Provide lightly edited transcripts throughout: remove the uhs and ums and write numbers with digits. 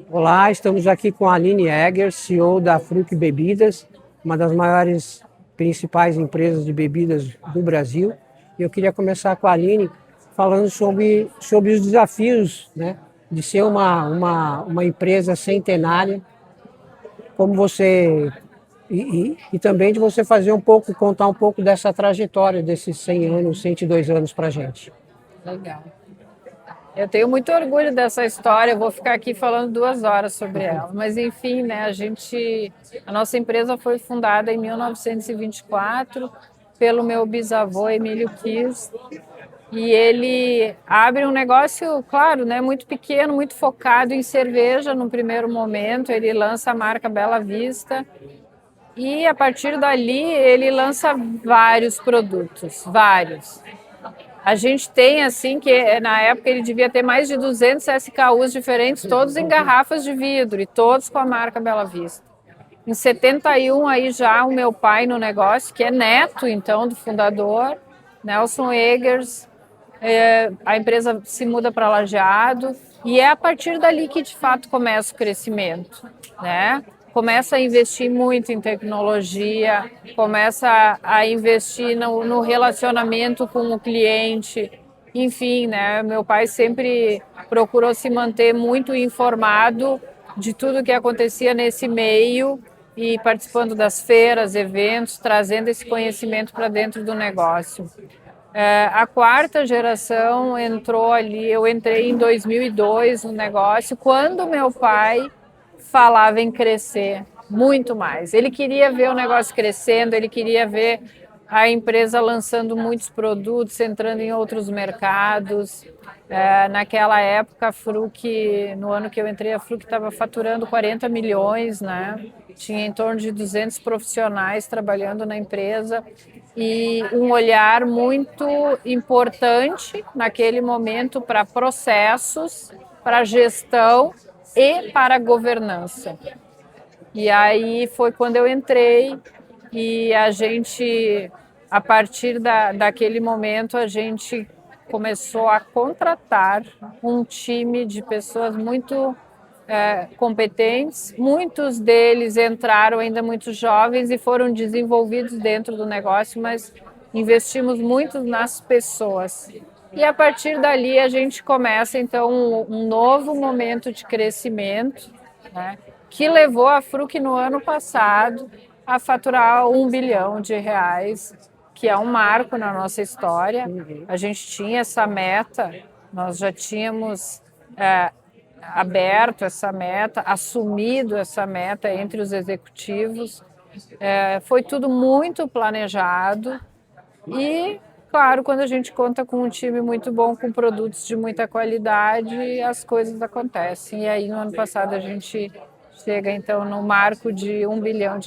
Olá, estamos aqui com a Aline Egger, CEO da Fruc Bebidas, uma das maiores, principais empresas de bebidas do Brasil. E eu queria começar com a Aline falando sobre os desafios, né, de ser uma empresa centenária, como você e também de você fazer contar um pouco dessa trajetória desses 100 anos, 102 anos para a gente. Legal. Eu tenho muito orgulho dessa história, eu vou ficar aqui falando 2 horas sobre ela. Mas enfim, né, a nossa empresa foi fundada em 1924 pelo meu bisavô Emílio Kiss, e ele abre um negócio, claro, né, muito pequeno, muito focado em cerveja no primeiro momento. Ele lança a marca Bela Vista e a partir dali ele lança vários produtos, vários. A gente tem, assim, que na época ele devia ter mais de 200 SKUs diferentes, todos em garrafas de vidro e todos com a marca Bela Vista. Em 71, aí já o meu pai no negócio, que é neto, então, do fundador, Nelson Eggers, a empresa se muda para Lajeado e é a partir dali que, de fato, começa o crescimento, né? Começa a investir muito em tecnologia, começa a investir no relacionamento com o cliente, enfim, né? Meu pai sempre procurou se manter muito informado de tudo que acontecia nesse meio e participando das feiras, eventos, trazendo esse conhecimento para dentro do negócio. A quarta geração entrou ali, eu entrei em 2002 no negócio, quando meu pai falava em crescer muito mais. Ele queria ver o negócio crescendo, ele queria ver a empresa lançando muitos produtos, entrando em outros mercados. Naquela época, a Fruc, no ano que eu entrei, a Fruc estava faturando 40 milhões, né? Tinha em torno de 200 profissionais trabalhando na empresa e um olhar muito importante naquele momento para processos, para gestão e para governança. E aí foi quando eu entrei e a partir daquele momento, a gente começou a contratar um time de pessoas muito competentes. Muitos deles entraram ainda muito jovens e foram desenvolvidos dentro do negócio, mas investimos muito nas pessoas. E a partir dali a gente começa então um novo momento de crescimento, né, que levou a Fruc no ano passado a faturar R$ 1 bilhão, que é um marco na nossa história. A gente tinha essa meta, nós já tínhamos aberto essa meta, assumido essa meta entre os executivos. Foi tudo muito planejado e, claro, quando a gente conta com um time muito bom, com produtos de muita qualidade, as coisas acontecem. E aí, no ano passado, a gente chega, então, no marco de R$ 1 bilhão.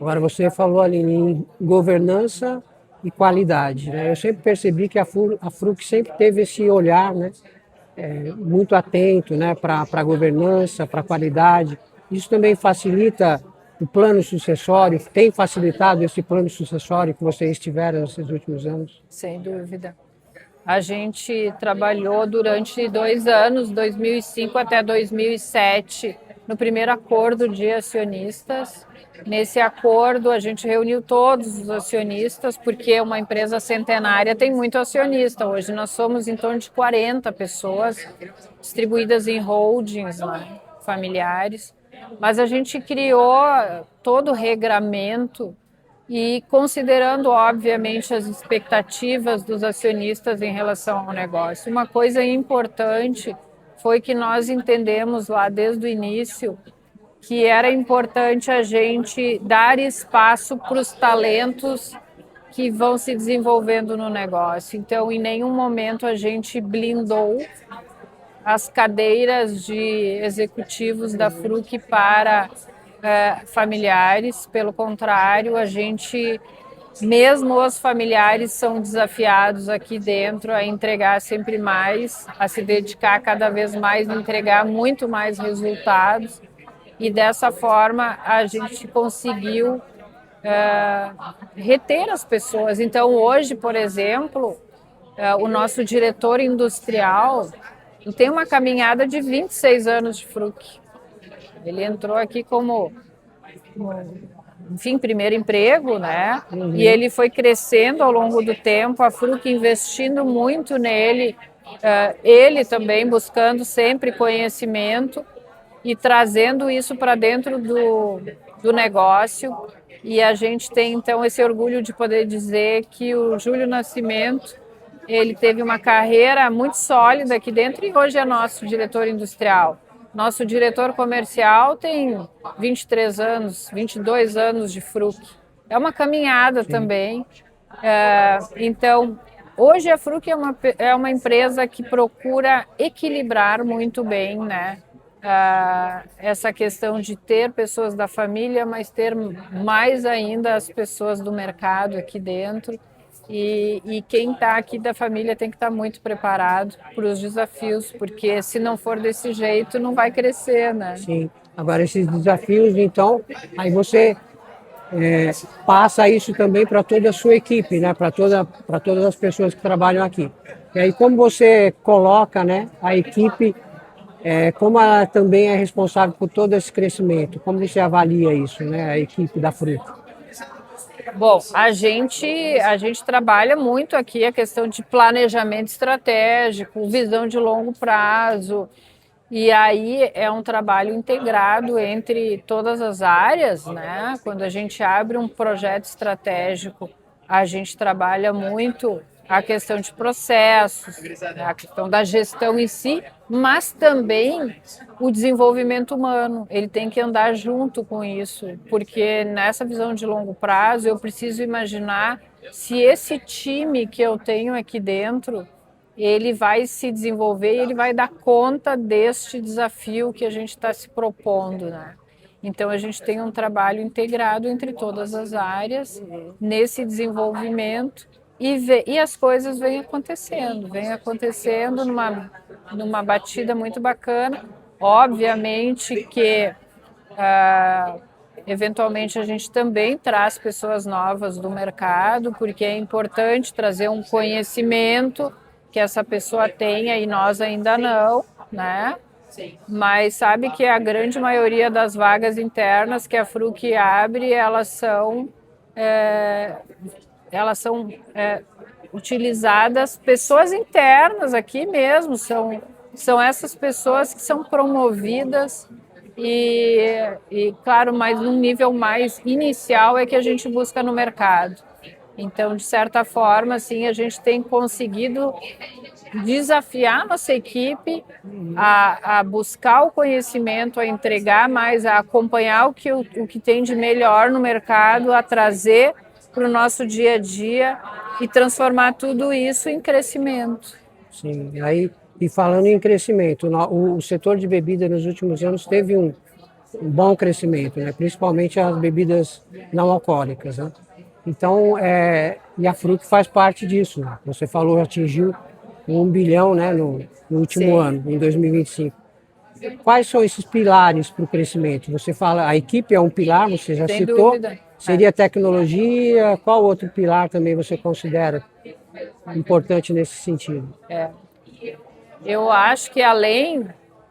Agora, você falou, Aline, em governança e qualidade, né? Eu sempre percebi que a Fruc sempre teve esse olhar, né, muito atento, né, para a governança, para a qualidade. Isso também facilita o plano sucessório, tem facilitado esse plano sucessório que vocês tiveram nesses últimos anos? Sem dúvida. A gente trabalhou durante 2 anos, 2005 até 2007, no primeiro acordo de acionistas. Nesse acordo, a gente reuniu todos os acionistas, porque uma empresa centenária tem muito acionista. Hoje nós somos em torno de 40 pessoas, distribuídas em holdings, né, familiares. Mas a gente criou todo o regramento e considerando, obviamente, as expectativas dos acionistas em relação ao negócio. Uma coisa importante foi que nós entendemos lá desde o início que era importante a gente dar espaço para os talentos que vão se desenvolvendo no negócio. Então, em nenhum momento a gente blindou as cadeiras de executivos da Fruc para familiares. Pelo contrário, mesmo os familiares são desafiados aqui dentro a entregar sempre mais, a se dedicar cada vez mais, a entregar muito mais resultados. E dessa forma a gente conseguiu reter as pessoas. Então hoje, por exemplo, o nosso diretor industrial tem uma caminhada de 26 anos de Fruc. Ele entrou aqui como, enfim, primeiro emprego, né? E ele foi crescendo ao longo do tempo, a Fruc investindo muito nele, ele também buscando sempre conhecimento e trazendo isso para dentro do negócio. E a gente tem, então, esse orgulho de poder dizer que o Júlio Nascimento, ele teve uma carreira muito sólida aqui dentro e hoje é nosso diretor industrial. Nosso diretor comercial tem 23 anos, 22 anos de Fruc. É uma caminhada também. Então, hoje a Fruc é uma empresa que procura equilibrar muito bem, né? Essa questão de ter pessoas da família, mas ter mais ainda as pessoas do mercado aqui dentro. E quem está aqui da família tem que estar muito preparado para os desafios, porque se não for desse jeito, não vai crescer, né? Sim. Agora, esses desafios, então, aí você passa isso também para toda a sua equipe, né? Para todas as pessoas que trabalham aqui. E aí, como você coloca, né, a equipe, como ela também é responsável por todo esse crescimento, como você avalia isso, né, a equipe da Fruc? Bom, a gente trabalha muito aqui a questão de planejamento estratégico, visão de longo prazo, e aí é um trabalho integrado entre todas as áreas, né? Quando a gente abre um projeto estratégico, a gente trabalha muito a questão de processos, né? A questão da gestão em si, mas também o desenvolvimento humano. Ele tem que andar junto com isso, porque nessa visão de longo prazo eu preciso imaginar se esse time que eu tenho aqui dentro ele vai se desenvolver e ele vai dar conta deste desafio que a gente está se propondo, né? Então a gente tem um trabalho integrado entre todas as áreas nesse desenvolvimento e as coisas vêm acontecendo numa batida muito bacana. Obviamente que eventualmente a gente também traz pessoas novas do mercado, porque é importante trazer um conhecimento que essa pessoa tenha e nós ainda não, né? Mas sabe que a grande maioria das vagas internas que a Fruc abre, elas são utilizadas pessoas internas aqui mesmo, são essas pessoas que são promovidas e claro, mas num nível mais inicial é que a gente busca no mercado. Então, de certa forma, assim, a gente tem conseguido desafiar nossa equipe a buscar o conhecimento, a entregar mais, a acompanhar o que tem de melhor no mercado, a trazer para o nosso dia a dia e transformar tudo isso em crescimento. Sim, aí, e falando em crescimento, o setor de bebida nos últimos anos teve um bom crescimento, né? Principalmente as bebidas não alcoólicas, né? Então, e a Fruc faz parte disso, né? Você falou, atingiu 1 bilhão, né, no último Sim. ano, em 2025. Quais são esses pilares para o crescimento? Você fala, a equipe é um pilar, você já Sem citou. dúvida. Seria tecnologia? Qual outro pilar também você considera importante nesse sentido? Eu acho que além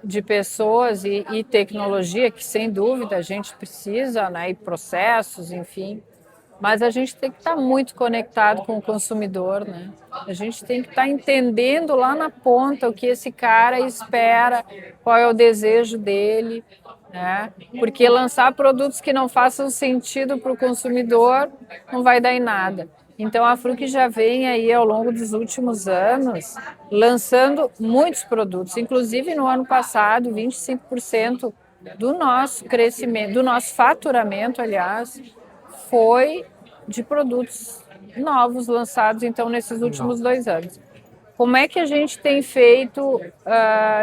de pessoas e tecnologia, que sem dúvida a gente precisa, né, e processos, enfim, mas a gente tem que estar muito conectado com o consumidor, né? A gente tem que estar entendendo lá na ponta o que esse cara espera, qual é o desejo dele, né? Porque lançar produtos que não façam sentido para o consumidor não vai dar em nada. Então a Fruc já vem aí ao longo dos últimos anos lançando muitos produtos, inclusive no ano passado 25% do nosso crescimento, do nosso faturamento, aliás, foi de produtos novos lançados então nesses últimos 2 anos. Como é que a gente tem feito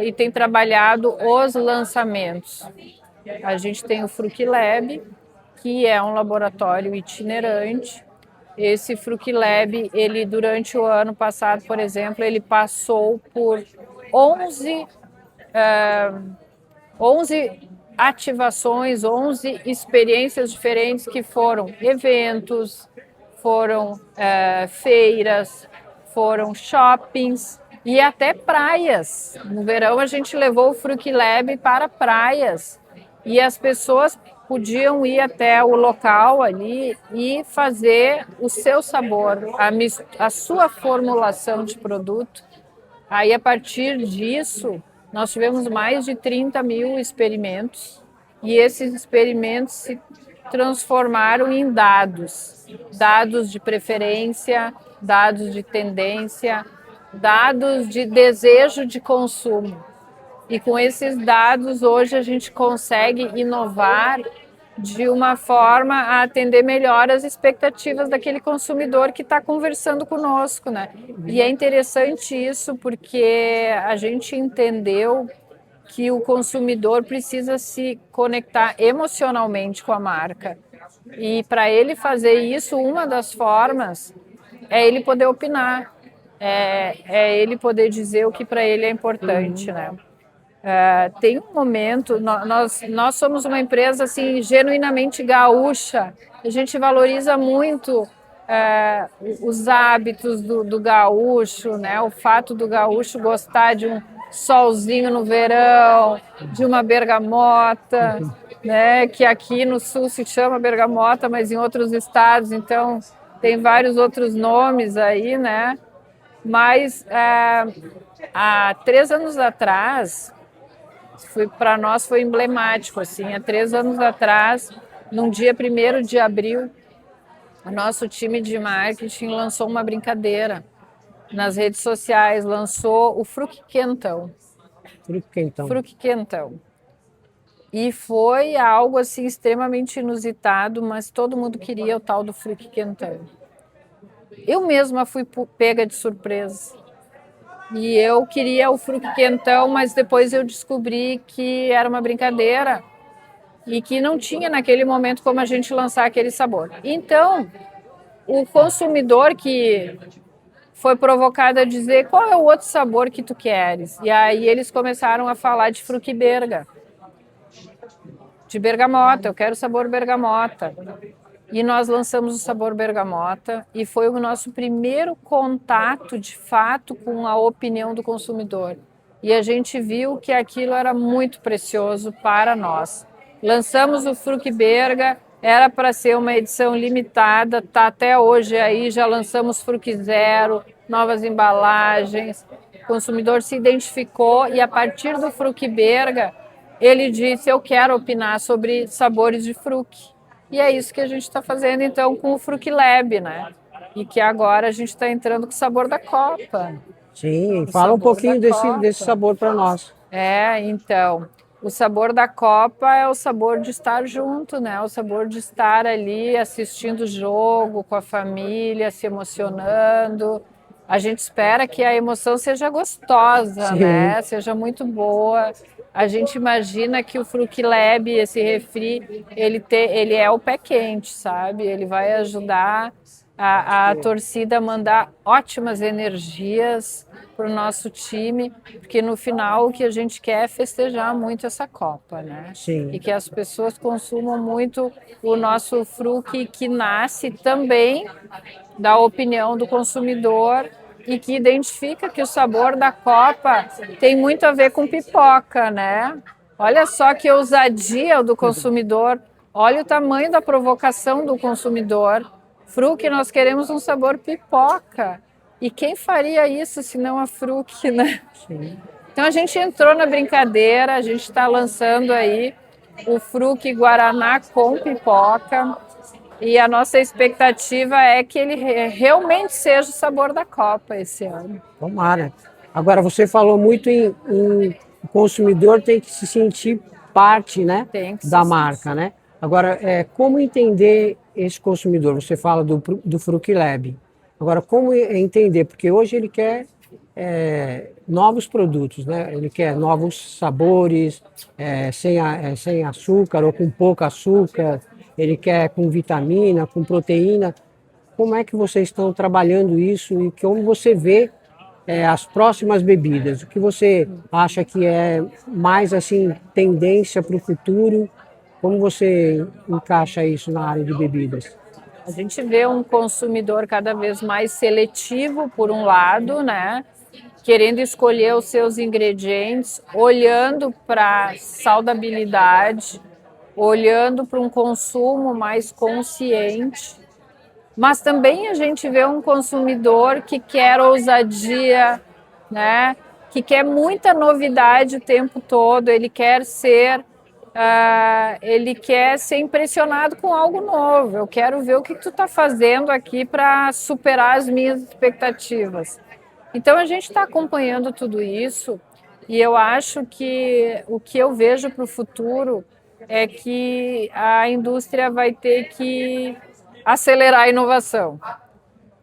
e tem trabalhado os lançamentos? A gente tem o Fruc Lab, que é um laboratório itinerante. Esse Fruc Lab, ele durante o ano passado, por exemplo, ele passou por 11 ativações, 11 experiências diferentes que foram eventos, foram feiras, foram shoppings e até praias. No verão a gente levou o Fruc Lab para praias e as pessoas podiam ir até o local ali e fazer o seu sabor, a sua formulação de produto. Aí, a partir disso, nós tivemos mais de 30 mil experimentos e esses experimentos se transformaram em dados. Dados de preferência, dados de tendência, dados de desejo de consumo. E com esses dados, hoje a gente consegue inovar de uma forma a atender melhor as expectativas daquele consumidor que está conversando conosco, né? E é interessante isso porque a gente entendeu que o consumidor precisa se conectar emocionalmente com a marca. E para ele fazer isso, uma das formas é ele poder opinar, é ele poder dizer o que para ele é importante, né? Tem um momento, nós somos uma empresa assim, genuinamente gaúcha, a gente valoriza muito os hábitos do gaúcho, né? O fato do gaúcho gostar de um solzinho no verão, de uma bergamota, né? Que aqui no sul se chama bergamota, mas em outros estados, então tem vários outros nomes aí, né? Mas há 3 anos atrás, para nós foi emblemático, assim, há 3 anos atrás, num dia 1º de abril, o nosso time de marketing lançou uma brincadeira nas redes sociais, lançou o Fruc Quentão. Fruc Quentão. Fruc Quentão. E foi algo assim extremamente inusitado, mas todo mundo queria o tal do Fruc Quentão. Eu mesma fui pega de surpresa. E eu queria o Fruc Quentão, mas depois eu descobri que era uma brincadeira e que não tinha naquele momento como a gente lançar aquele sabor. Então, o consumidor que foi provocado a dizer qual é o outro sabor que tu queres. E aí eles começaram a falar de Fruc Berga, de bergamota, eu quero sabor bergamota. E nós lançamos o sabor bergamota e foi o nosso primeiro contato, de fato, com a opinião do consumidor. E a gente viu que aquilo era muito precioso para nós. Lançamos o Fruc Berga, era para ser uma edição limitada, tá até hoje aí, já lançamos Fruc Zero, novas embalagens. O consumidor se identificou e a partir do Fruc Berga, ele disse, eu quero opinar sobre sabores de fruc. E é isso que a gente está fazendo, então, com o Fruc Lab, né? E que agora a gente está entrando com o sabor da Copa. Sim, fala um pouquinho desse sabor para nós. Então, o sabor da Copa é o sabor de estar junto, né? O sabor de estar ali assistindo o jogo com a família, se emocionando. A gente espera que a emoção seja gostosa, Sim. né? Seja muito boa. A gente imagina que o Fruc Lab, esse refri, ele é o pé quente, sabe? Ele vai ajudar a torcida a mandar ótimas energias para o nosso time, porque no final o que a gente quer é festejar muito essa Copa, né? Sim. E que as pessoas consumam muito o nosso Fruc, que nasce também da opinião do consumidor e que identifica que o sabor da Copa tem muito a ver com pipoca, né? Olha só que ousadia do consumidor, olha o tamanho da provocação do consumidor. Fruc, nós queremos um sabor pipoca. E quem faria isso se não a Fruc, né? Sim. Então a gente entrou na brincadeira, a gente está lançando aí o Fruc Guaraná com pipoca. E a nossa expectativa é que ele realmente seja o sabor da Copa esse ano. Tomara. Agora, você falou muito em o consumidor tem que se sentir parte, né, da marca, né? Agora, como entender esse consumidor? Você fala do Fruc Lab. Agora, como entender? Porque hoje ele quer novos produtos, né? Ele quer novos sabores, sem açúcar ou com pouco açúcar. Ele quer com vitamina, com proteína. Como é que vocês estão trabalhando isso e como você vê as próximas bebidas? O que você acha que é mais assim tendência para o futuro? Como você encaixa isso na área de bebidas? A gente vê um consumidor cada vez mais seletivo, por um lado, né? querendo escolher os seus ingredientes, olhando para saudabilidade, olhando para um consumo mais consciente. Mas também a gente vê um consumidor que quer ousadia, né? Que quer muita novidade o tempo todo, ele quer ser impressionado com algo novo. Eu quero ver o que tu está fazendo aqui para superar as minhas expectativas. Então a gente está acompanhando tudo isso e eu acho que o que eu vejo para o futuro é que a indústria vai ter que acelerar a inovação.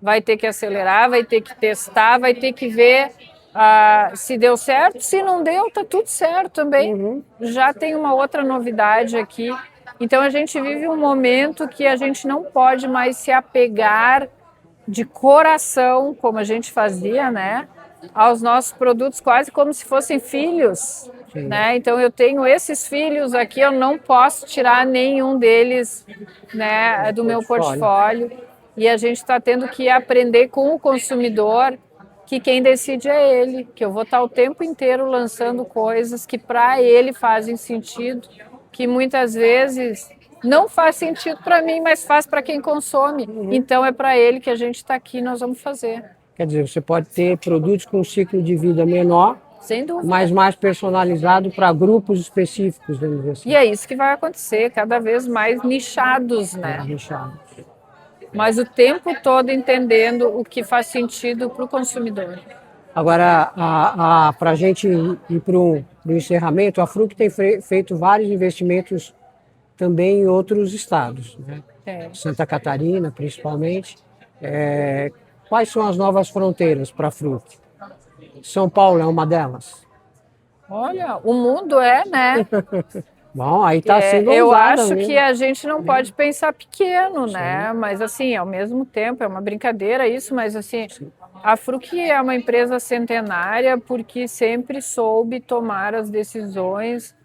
Vai ter que acelerar, vai ter que testar, vai ter que ver se deu certo. Se não deu, tá tudo certo também. Já tem uma outra novidade aqui. Então a gente vive um momento que a gente não pode mais se apegar de coração, como a gente fazia, né, aos nossos produtos quase como se fossem filhos, né? Então eu tenho esses filhos aqui, eu não posso tirar nenhum deles, né, do meu portfólio. E a gente está tendo que aprender com o consumidor que quem decide é ele, que eu vou estar o tempo inteiro lançando coisas que para ele fazem sentido, que muitas vezes não faz sentido para mim, mas faz para quem consome. Então é para ele que a gente está aqui, nós vamos fazer. Quer dizer, você pode ter produtos com um ciclo de vida menor, sem dúvida, mas mais personalizado para grupos específicos, vamos dizer assim. E é isso que vai acontecer, cada vez mais nichados, né? Nichados. Mas o tempo todo entendendo o que faz sentido para o consumidor. Agora, para a gente ir para o encerramento, a Fruc tem feito vários investimentos também em outros estados, né? Santa Catarina, principalmente. Quais são as novas fronteiras para a Fruc? São Paulo é uma delas? Olha, o mundo né? Bom, aí está sendo ousada. Eu acho mesmo. que a gente não pode pensar pequeno, né? Mas assim, ao mesmo tempo, é uma brincadeira isso, mas assim, a Fruc é uma empresa centenária porque sempre soube tomar as decisões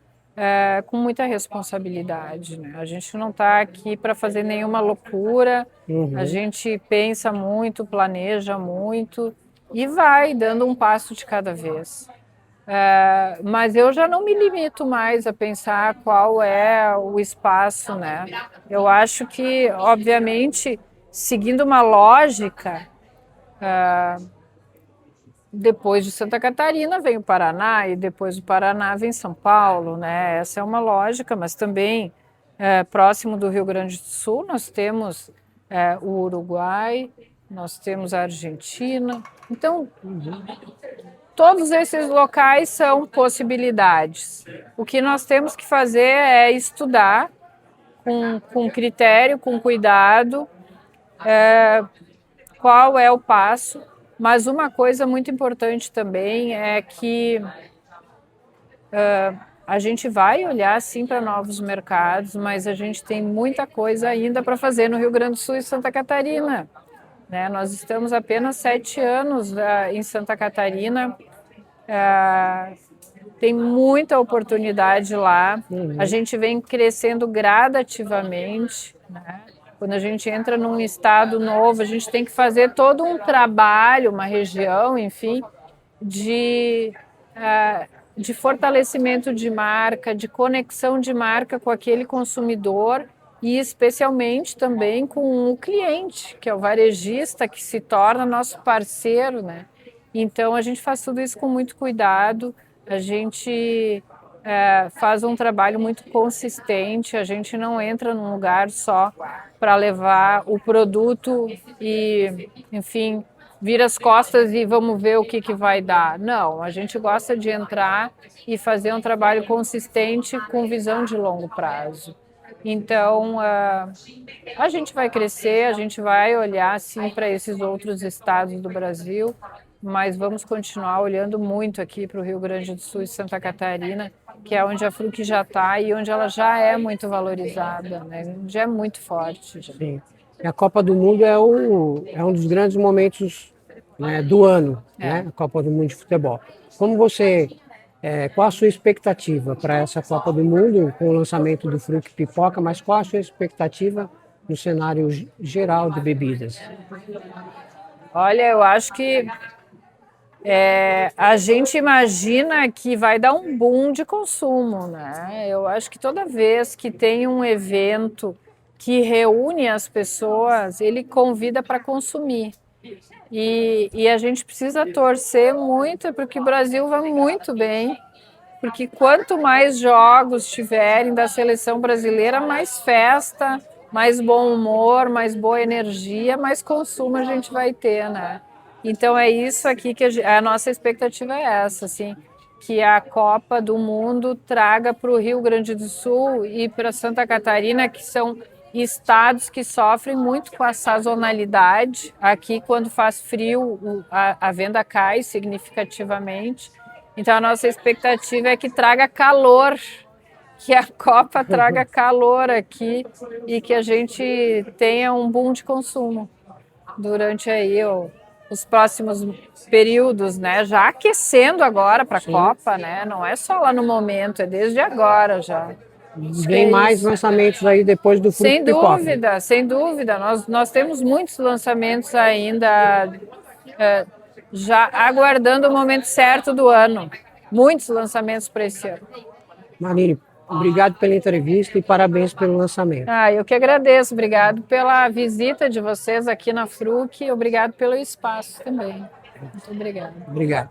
com muita responsabilidade, né? A gente não está aqui para fazer nenhuma loucura, a gente pensa muito, planeja muito e vai dando um passo de cada vez. Mas eu já não me limito mais a pensar qual é o espaço, né? Eu acho que, obviamente, seguindo uma lógica, depois de Santa Catarina vem o Paraná e depois do Paraná vem São Paulo, né? Essa é uma lógica, mas também próximo do Rio Grande do Sul nós temos o Uruguai, nós temos a Argentina. Então, todos esses locais são possibilidades. O que nós temos que fazer é estudar com critério, com cuidado, qual é o passo. Mas uma coisa muito importante também é que a gente vai olhar sim para novos mercados, mas a gente tem muita coisa ainda para fazer no Rio Grande do Sul e Santa Catarina, né? Nós estamos apenas 7 anos em Santa Catarina. Tem muita oportunidade lá. A gente vem crescendo gradativamente, né? Quando a gente entra num estado novo, a gente tem que fazer todo um trabalho, uma região, enfim, de fortalecimento de marca, de conexão de marca com aquele consumidor e especialmente também com o cliente, que é o varejista, que se torna nosso parceiro, né? Então a gente faz tudo isso com muito cuidado, a gente faz um trabalho muito consistente, a gente não entra num lugar só para levar o produto e, enfim, vira as costas e vamos ver o que vai dar. Não, a gente gosta de entrar e fazer um trabalho consistente com visão de longo prazo. Então, a gente vai crescer, a gente vai olhar sim para esses outros estados do Brasil, mas vamos continuar olhando muito aqui para o Rio Grande do Sul e Santa Catarina, que é onde a Fruc já está e onde ela já é muito valorizada, né? Já é muito forte. Já. Sim. E a Copa do Mundo é um dos grandes momentos, né, do ano, né? A Copa do Mundo de futebol. Qual a sua expectativa para essa Copa do Mundo, com o lançamento do Fruc Pipoca, mas qual a sua expectativa no cenário geral de bebidas? Olha, eu acho que A gente imagina que vai dar um boom de consumo, né? Eu acho que toda vez que tem um evento que reúne as pessoas, ele convida para consumir. E a gente precisa torcer muito para que o Brasil vá muito bem, porque quanto mais jogos tiverem da seleção brasileira, mais festa, mais bom humor, mais boa energia, mais consumo a gente vai ter, né? Então é isso aqui que a nossa expectativa é essa, assim, que a Copa do Mundo traga para o Rio Grande do Sul e para Santa Catarina, que são estados que sofrem muito com a sazonalidade. Aqui, quando faz frio, a venda cai significativamente. Então, a nossa expectativa é que traga calor, que a Copa traga calor aqui e que a gente tenha um boom de consumo durante aí os próximos períodos, né? Já aquecendo agora para a Copa, né? Não é só lá no momento, é desde agora já. Vem mais lançamentos aí depois do Fruque Sem Pipoca. dúvida, sem dúvida. Nós temos muitos lançamentos ainda, já aguardando o momento certo do ano. Muitos lançamentos para esse ano. Marine, obrigado pela entrevista e parabéns pelo lançamento. Eu que agradeço. Obrigado pela visita de vocês aqui na Fruc. Obrigado pelo espaço também. Muito obrigada. Obrigado.